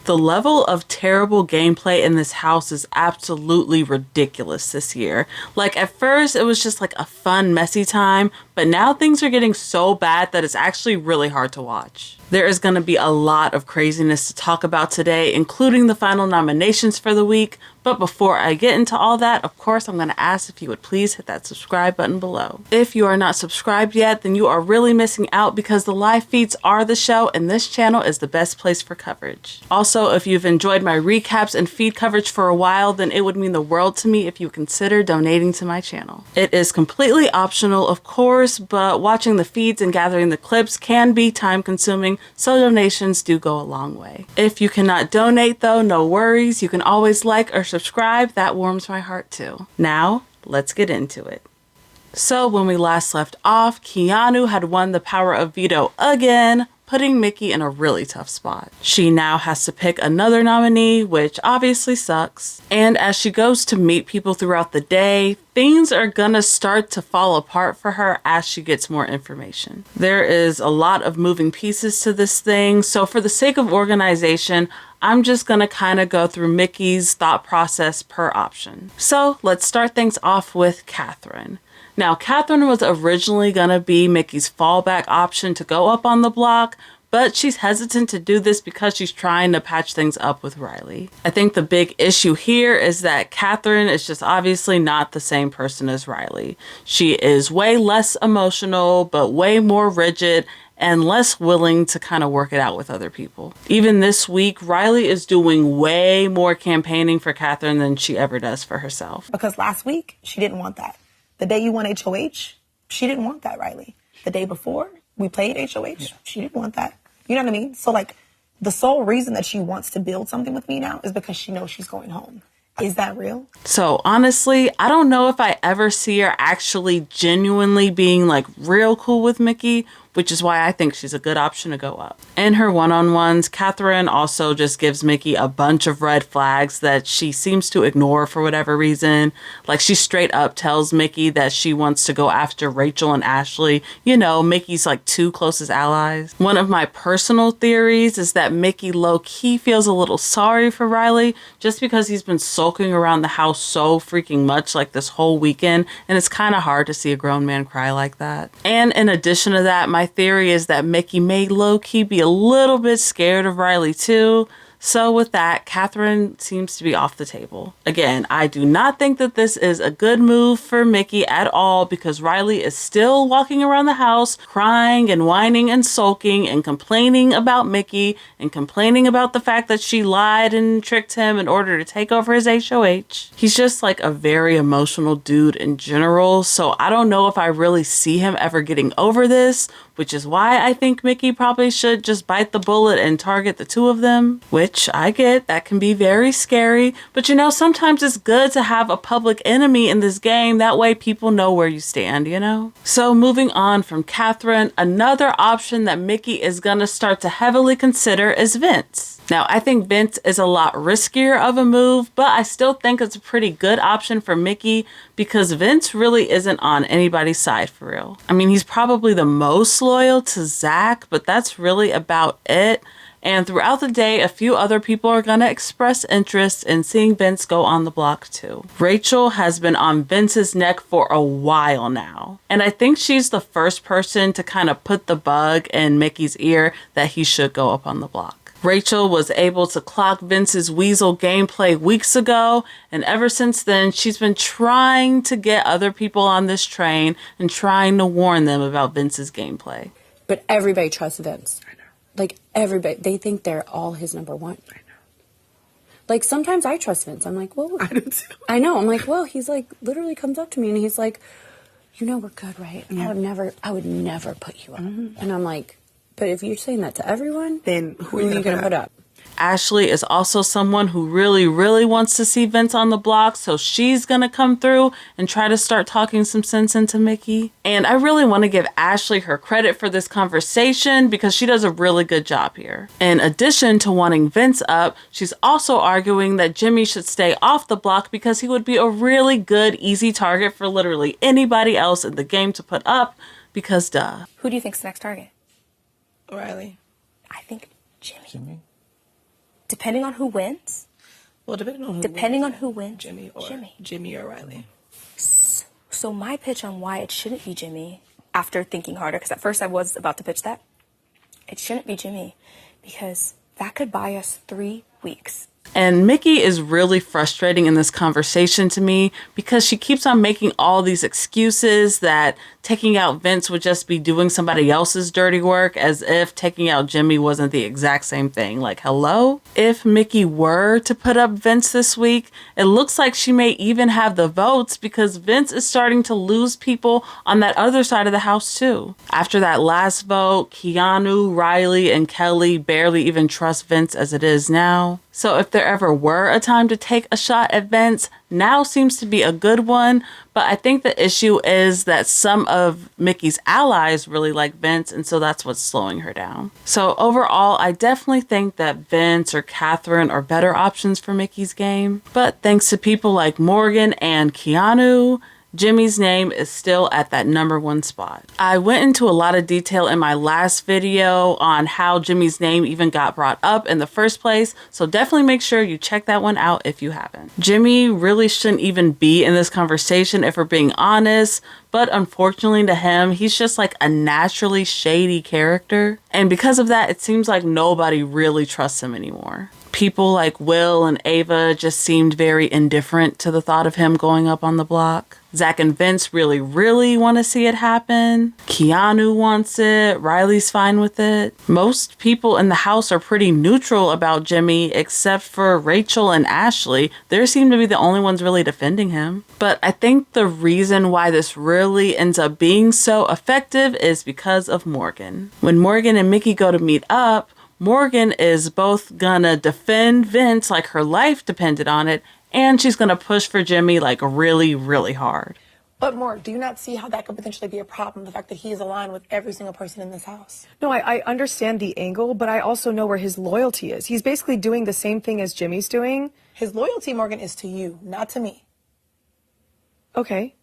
The level of terrible gameplay in this house is absolutely ridiculous this year. Like, at first it was just like a fun, messy time, but now things are getting so bad that it's actually really hard to watch. There is going to be a lot of craziness to talk about today, including the final nominations for the week. But before I get into all that, of course, I'm going to ask if you would please hit that subscribe button below. If you are not subscribed yet, then you are really missing out because the live feeds are the show and this channel is the best place for coverage. Also, if you've enjoyed my recaps and feed coverage for a while, then it would mean the world to me if you consider donating to my channel. It is completely optional, of course, but watching the feeds and gathering the clips can be time consuming, so donations do go a long way. If you cannot donate though, no worries. You can always like or subscribe. That warms my heart too. Now, let's get into it. So when we last left off, Keanu had won the power of veto again, putting Mickey in a really tough spot. She now has to pick another nominee, which obviously sucks. And as she goes to meet people throughout the day, things are gonna start to fall apart for her as she gets more information. There is a lot of moving pieces to this thing, so for the sake of organization, I'm just gonna kind of go through Mickey's thought process per option. So let's start things off with Katherine. Now, Katherine was originally gonna be Mickey's fallback option to go up on the block, but she's hesitant to do this because she's trying to patch things up with Rylie. I think the big issue here is that Katherine is just obviously not the same person as Rylie. She is way less emotional, but way more rigid and less willing to kind of work it out with other people. Even this week, Rylie is doing way more campaigning for Katherine than she ever does for herself. Because last week, she didn't want that. The day you won HOH, she didn't want that, Rylie. The day before we played HOH, she didn't want that. You know what I mean? So, like, the sole reason that she wants to build something with me now is because she knows she's going home. Is that real? So honestly, I don't know if I ever see her actually genuinely being like real cool with Mickey, which is why I think she's a good option to go up. In her one-on-ones, Katherine also just gives Mickey a bunch of red flags that she seems to ignore for whatever reason. Like, she straight up tells Mickey that she wants to go after Rachel and Ashley, you know, Mickey's like two closest allies. One of my personal theories is that Mickey low-key feels a little sorry for Rylie just because he's been sulking around the house so freaking much like this whole weekend, and it's kind of hard to see a grown man cry like that. And in addition to that, my theory is that Mickey may low-key be a little bit scared of Rylie too. So with that, Katherine seems to be off the table. Again, I do not think that this is a good move for Mickey at all because Rylie is still walking around the house crying and whining and sulking and complaining about Mickey and complaining about the fact that she lied and tricked him in order to take over his HOH. He's just like a very emotional dude in general, so I don't know if I really see him ever getting over this, which is why I think Mickey probably should just bite the bullet and target the two of them, which I get, that can be very scary, but you know, sometimes it's good to have a public enemy in this game, that way people know where you stand, you know? So moving on from Katherine, another option that Mickey is gonna start to heavily consider is Vince. Now, I think Vince is a lot riskier of a move, but I still think it's a pretty good option for Mickey because Vince really isn't on anybody's side for real. I mean, he's probably the most loyal to Zach, but that's really about it. And throughout the day, a few other people are going to express interest in seeing Vince go on the block too. Rachel has been on Vince's neck for a while now. And I think she's the first person to kind of put the bug in Mickey's ear that he should go up on the block. Rachel was able to clock Vince's weasel gameplay weeks ago, and ever since then, she's been trying to get other people on this train and trying to warn them about Vince's gameplay. But everybody trusts Vince. Like, everybody, they think they're all his number one. I know. Like, sometimes I trust Vince. I'm like, well, I do too. I know. I'm like, well, he's like, literally comes up to me and he's like, you know, we're good, right? Yeah. I would never put you up. Mm-hmm. And I'm like, but if you're saying that to everyone, then who are you going to put up? Ashley is also someone who really, really wants to see Vince on the block, so she's gonna come through and try to start talking some sense into Mickey. And I really want to give Ashley her credit for this conversation because she does a really good job here. In addition to wanting Vince up, she's also arguing that Jimmy should stay off the block because he would be a really good, easy target for literally anybody else in the game to put up because duh. Who do you think's the next target? Rylie. I think Jimmy. Jimmy? depending on who wins. Well, depending on who wins, Jimmy or Rylie. So my pitch on why it shouldn't be Jimmy, after thinking harder, because at first I was about to pitch that, it shouldn't be Jimmy, because that could buy us 3 weeks. And Mickey is really frustrating in this conversation to me because she keeps on making all these excuses that taking out Vince would just be doing somebody else's dirty work, as if taking out Jimmy wasn't the exact same thing. Like, hello? If Mickey were to put up Vince this week, it looks like she may even have the votes because Vince is starting to lose people on that other side of the house too. After that last vote, Keanu, Rylie, and Kelley barely even trust Vince as it is now. So if there ever were a time to take a shot at Vince, now seems to be a good one. But I think the issue is that some of Mickey's allies really like Vince, and so that's what's slowing her down. So overall, I definitely think that Vince or Katherine are better options for Mickey's game. But thanks to people like Morgan and Keanu, Jimmy's name is still at that #1 spot. I went into a lot of detail in my last video on how Jimmy's name even got brought up in the first place, so definitely make sure you check that one out if you haven't. Jimmy really shouldn't even be in this conversation if we're being honest, but unfortunately to him, he's just like a naturally shady character. And because of that, it seems like nobody really trusts him anymore. People like Will and Ava just seemed very indifferent to the thought of him going up on the block. Zach and Vince really want to see it happen. Keanu wants it. Riley's fine with it. Most people in the house are pretty neutral about Jimmy, except for Rachel and Ashley. They seem to be the only ones really defending him. But I think the reason why this really ends up being so effective is because of Morgan. When Morgan and Mickey go to meet up, Morgan is both gonna defend Vince like her life depended on it, and she's gonna push for Jimmy like really hard. But Morg, do you not see how that could potentially be a problem, the fact that he is aligned with every single person in this house? No, I understand the angle, but I also know where his loyalty is. He's basically doing the same thing as Jimmy's doing. His loyalty, Morgan, is to you, not to me. Okay.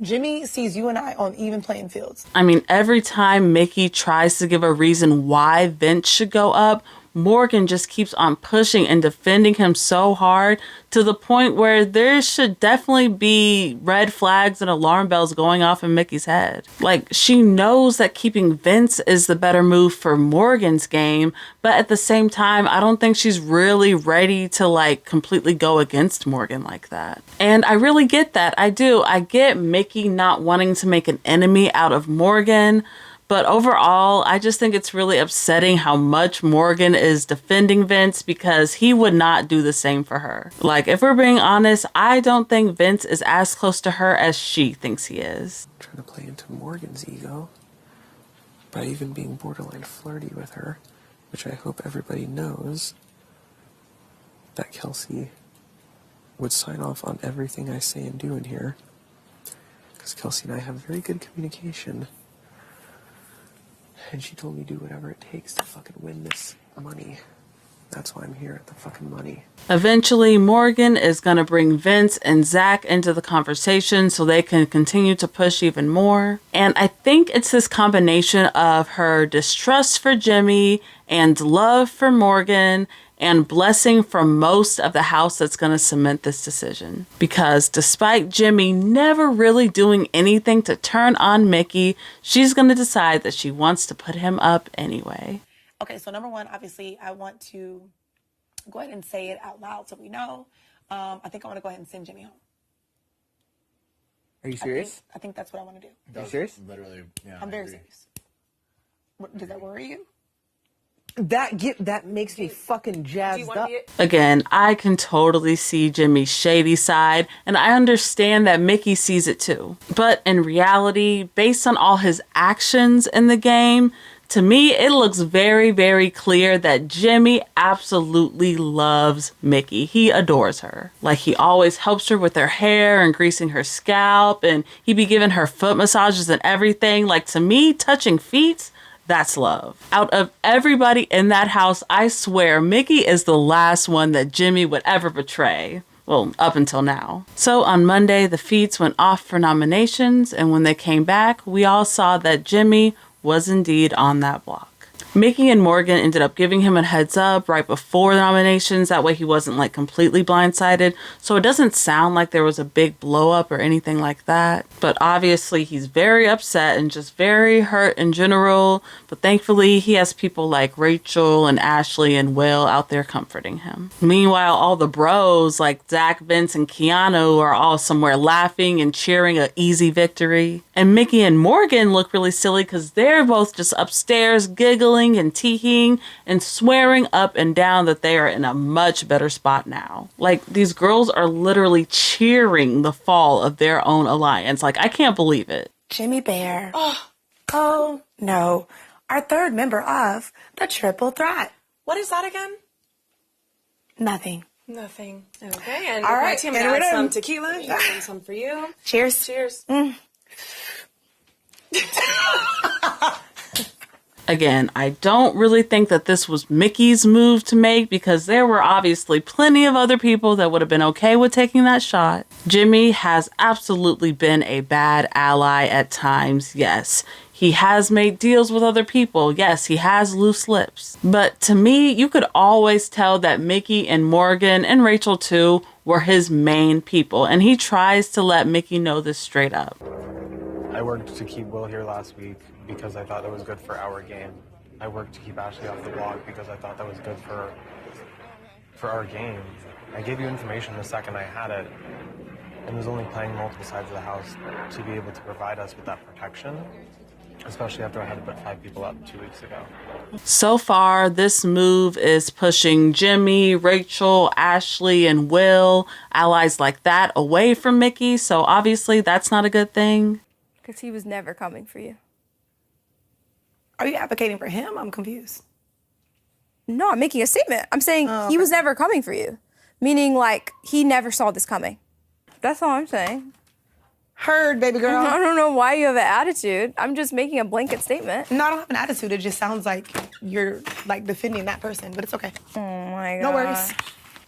Jimmy sees you and I on even playing fields. I mean, every time Mickey tries to give a reason why Vince should go up, Morgan just keeps on pushing and defending him so hard to the point where there should definitely be red flags and alarm bells going off in Mickey's head. Like, she knows that keeping Vince is the better move for Morgan's game, but at the same time, I don't think she's really ready to like completely go against Morgan like that. And I really get that. I do. I get Mickey not wanting to make an enemy out of Morgan. But overall, I just think it's really upsetting how much Morgan is defending Vince because he would not do the same for her. Like, if we're being honest, I don't think Vince is as close to her as she thinks he is. I'm trying to play into Morgan's ego by even being borderline flirty with her, which I hope everybody knows that Kelsey would sign off on everything I say and do in here. Because Kelsey and I have very good communication. And she told me to do whatever it takes to fucking win this money. That's why I'm here at the fucking money. Eventually, Morgan is going to bring Vince and Zach into the conversation so they can continue to push even more. And I think it's this combination of her distrust for Jimmy and love for Morgan and blessing from most of the house that's going to cement this decision. Because despite Jimmy never really doing anything to turn on Mickey, she's going to decide that she wants to put him up anyway. Okay, so #1, obviously, I want to go ahead and say it out loud so we know. I think I want to go ahead and send Jimmy home. Are you serious? I think that's what I want to do. Are you serious? Literally, yeah. I'm very serious. Does that worry you? That makes me fucking jazzed up. Again, I can totally see Jimmy's shady side, and I understand that Mickey sees it too. But in reality, based on all his actions in the game, to me, it looks very clear that Jimmy absolutely loves Mickey. He adores her. Like, he always helps her with her hair and greasing her scalp, and he be giving her foot massages and everything. Like, to me, touching feet, that's love. Out of everybody in that house, I swear Mickey is the last one that Jimmy would ever betray. Well, up until now. So on Monday, the feats went off for nominations, and when they came back, we all saw that Jimmy was indeed on that block. Mickey and Morgan ended up giving him a heads up right before the nominations. That way he wasn't like completely blindsided. So it doesn't sound like there was a big blow up or anything like that. But obviously he's very upset and just very hurt in general. But thankfully he has people like Rachel and Ashley and Will out there comforting him. Meanwhile, all the bros like Zach, Vince, and Keanu are all somewhere laughing and cheering an easy victory. And Mickey and Morgan look really silly because they're both just upstairs giggling and teeing and swearing up and down that they are in a much better spot now. Like, these girls are literally cheering the fall of their own alliance. Like, I can't believe it. Jimmy Bear. Oh, no. Our third member of the Triple Threat. What is that again? Nothing. Nothing. Okay, and All my right, team and got we're some done. tequila. You got some for you. Cheers. Cheers. Again, I don't really think that this was Mickey's move to make because there were obviously plenty of other people that would have been okay with taking that shot. Jimmy has absolutely been a bad ally at times, yes. He has made deals with other people. Yes, he has loose lips. But to me, you could always tell that Mickey and Morgan and Rachel too were his main people. And he tries to let Mickey know this straight up. I worked to keep Will here last week because I thought that was good for our game. I worked to keep Ashley off the block because I thought that was good for our game. I gave you information the second I had it, and was only playing multiple sides of the house to be able to provide us with that protection, especially after I had to put 5 people up 2 weeks ago. So far, this move is pushing Jimmy, Rachel, Ashley, and Will, allies like that, away from Mickey. So obviously that's not a good thing. Because he was never coming for you. Are you advocating for him? I'm confused. No, I'm making a statement. I'm saying he was never coming for you. Meaning, like, he never saw this coming. That's all I'm saying. Heard, baby girl. I don't know why you have an attitude. I'm just making a blanket statement. No, I don't have an attitude. It just sounds like you're, like, defending that person, but it's okay. Oh, my God. No worries.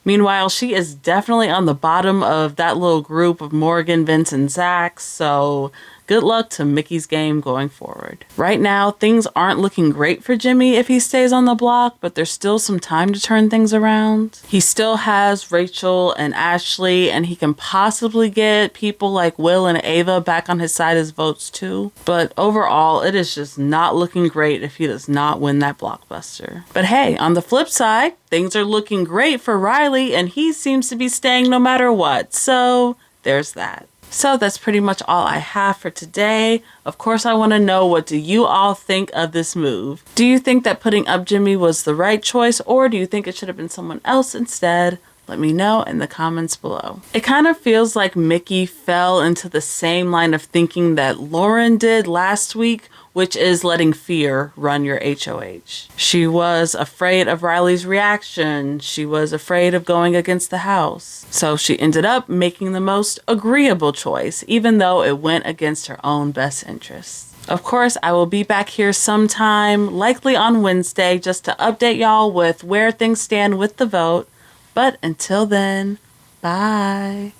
Meanwhile, she is definitely on the bottom of that little group of Morgan, Vince, and Zach, so good luck to Mickey's game going forward. Right now, things aren't looking great for Jimmy if he stays on the block, but there's still some time to turn things around. He still has Rachel and Ashley, and he can possibly get people like Will and Ava back on his side as votes too. But overall, it is just not looking great if he does not win that blockbuster. But hey, on the flip side, things are looking great for Rylie, and he seems to be staying no matter what. So there's that. So that's pretty much all I have for today. Of course, I want to know, what do you all think of this move? Do you think that putting up Jimmy was the right choice, or do you think it should have been someone else instead? Let me know in the comments below. It kind of feels like Mickey fell into the same line of thinking that Lauren did last week, which is letting fear run your HOH. She was afraid of Riley's reaction. She was afraid of going against the house. So she ended up making the most agreeable choice, even though it went against her own best interests. Of course, I will be back here sometime, likely on Wednesday, just to update y'all with where things stand with the vote. But until then, bye.